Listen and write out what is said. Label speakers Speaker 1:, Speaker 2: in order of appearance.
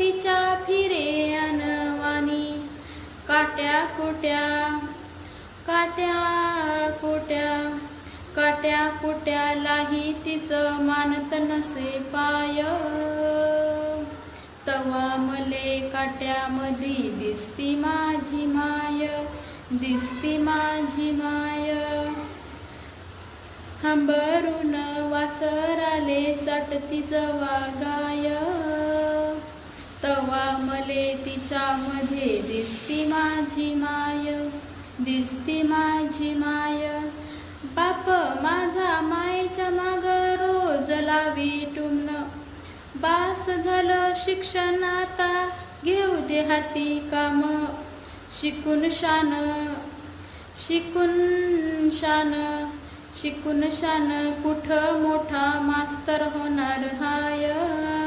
Speaker 1: तिच्या फिरे अनवानी, काट्या कुट्या काट्या कुट्या काट्या कुट्यालाही तिचं मानत नसे पाय, तवा मले काट्यामधी दिसती माझी माय, दिसती माझी माय. हंबरून वासराले चाटती जवा गाय, तवा मले तिच्यामध्ये दिसती माझी माय, दिसती माझी माय. बाप माझा मायेच्या माग रोज लावी टुमन, बास झालं शिक्षण आता घेऊ दे हाती काम. शिकून शान शिकून शान शिकून शान कुठं मोठा मास्तर होणार हाय.